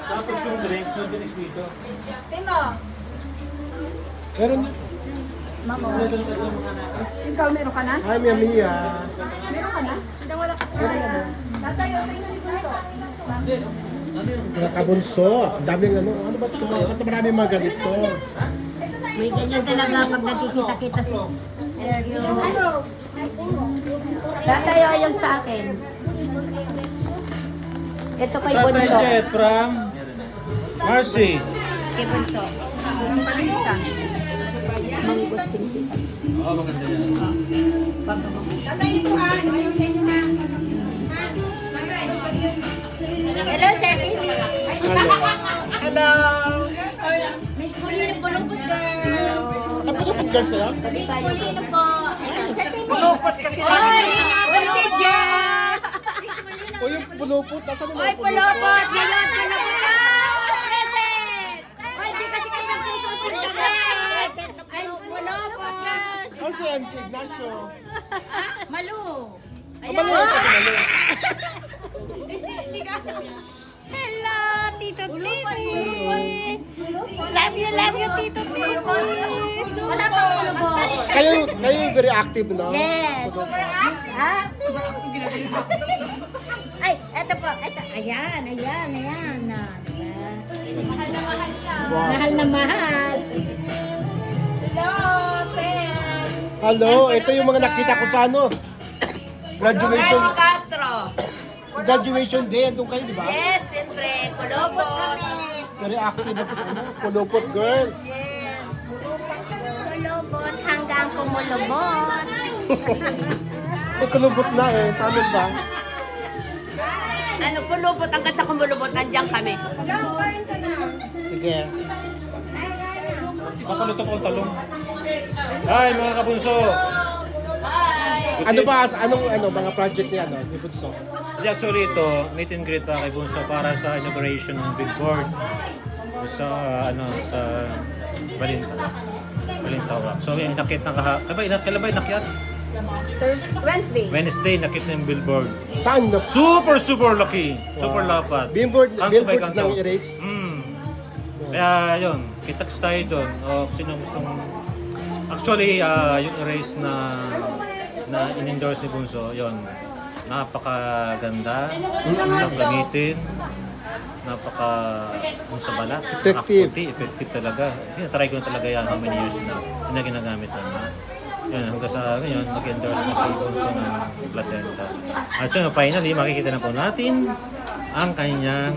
Tapos yung drinks, no drinks dito. Timo. Meron. Mamo. Ikaw meron ka na? Hi, Mia Mia. Meron ka na? Sila wala ka. Tatay, o sa inyo ni Bunso. Mga kabunso. Ang daming ano. Ano ba ito? Ba't maraming mga ganito? May ganyan talaga pag nagkikita-kita si Sergio. Tatay, o yung sa akin. Ito kay Bunso. Jet from Marcy. Kay Bunso. Ang palisa. Manggos pinpisan. Oo, maganda yan. Tatay, dito ha. Ayaw sa inyo ha. Hello, Sir Amy. Hello. Miss Molino po ng girl. Ano ba yung girls na yan? Miss Molino po. Pulupot kasi na. Oy, happy Jazz! O yung pulupot. Nasaan yung Oy, mga pulupot! Ngayon, pulupot ka! Present! Oy, di kasi kayo nagsusuot ng damit! Ay, pulupot! Ano si MC Ignacio? Malu! Ang mali yung pagkakalo. Hello, Tito Timmy! Love you, Tito Timmy! Wala pang pulupot! Kayo yung very active, no? Yes! Super active! Ha? Super active ginagawa. Ay, eto po. Eto. Ayan. Diba? Wow. Mahal na mahal. Hello, Sam. Hello, ito yung mga nakita ko sa ano. Graduation. Castro. Graduation day. Doon kayo, di ba? Yes, siyempre. Kulobot. Very active. Pulupot girls. Yes. Kulubot hanggang kumulubot. May kulubot na eh. Tama ba? Ano, kulobot hanggang sa kumulobot, nandiyan kami. Sige. Papaluto ko ang talong. Hi mga kabunso! Ano ba? Anong mga project niya, no? Ni Bunso? Actually ito, meet and greet pa kay Bunso para sa inauguration ng billboard sa sa Balintawak. So yung nakit na kailan ba inakyat? Wednesday nakit na yung billboard. Saan? No? Super lucky. Super lapad. Billboards ng erase? Kaya yun, kitaks tayo doon. O sino gustong... Actually, yung erase na in-endorse ni Bunso, yun, napakaganda, isang gamitin, sa balat, Effective. effective talaga. Try ko na talaga yan, how many years na ginagamit na. Yun, hanggang sa ngayon, nag-endorse na si Bunso ng placenta. At yun, finally, makikita na po natin ang kanyang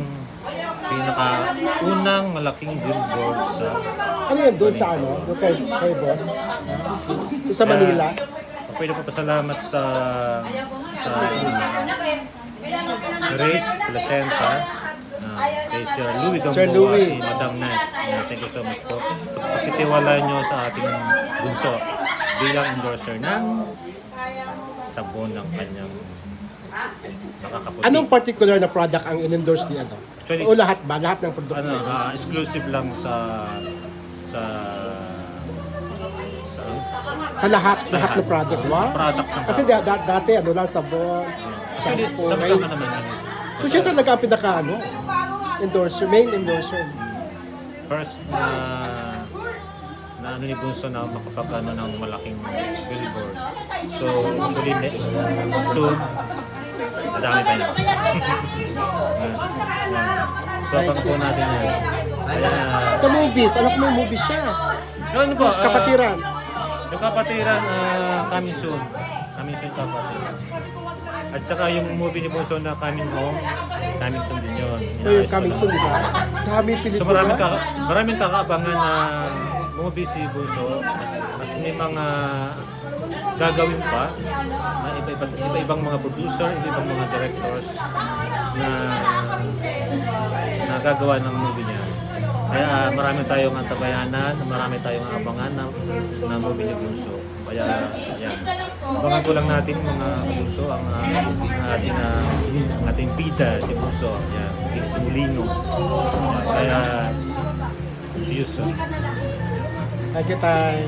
pinaka-unang malaking billboard sa... Ano yun? Doon sa ano? Doon kay boss? Doon sa Manila? Pwede po pasalamat sa Grace Placenta, kay Sir Louie Sir Gamboa Louie. at Madam Nets. Thank you so much po sa pagkitiwala nyo sa ating bunso bilang endorser ng sabon ng kanyang nakakaputi. Anong particular na product ang in-endorse niya? No? Actually, O lahat ba? Lahat ng produkto ano, niya? exclusive lang sa Sa lahat ng product. Wow. products ng Kasi dati ano lang, sabon, Actually, shampoo, sama-sama naman yun. So siya talaga ang pinaka endorser, main endorser. First na ano ni Bunso na makapag-ano ng malaking billboard. So, hopefully, soon, madami pa yun. So, abangan po natin yan. Ito movies, alam ko may movies siya. Ano ba? Kapatiran. Yung kapatiran, coming soon. Coming soon kapatiran. At saka yung movie ni Bunso na Coming Home, coming soon din yun. O yung coming soon, di ba? Dami So pelikula. maraming kakaabangan na movie si Bunso at may mga gagawin pa na iba-ibang mga producer, iba-ibang mga directors na gagawa ng movie niya. Kaya marami tayong antabayanan, marami tayong abangan na movie ni Bunso. Kaya yan. Abangan ko lang natin mga Bunso ang ating bida si Bunso. Yan, Dix Molino. Kaya see you soon. Thank you, Tay.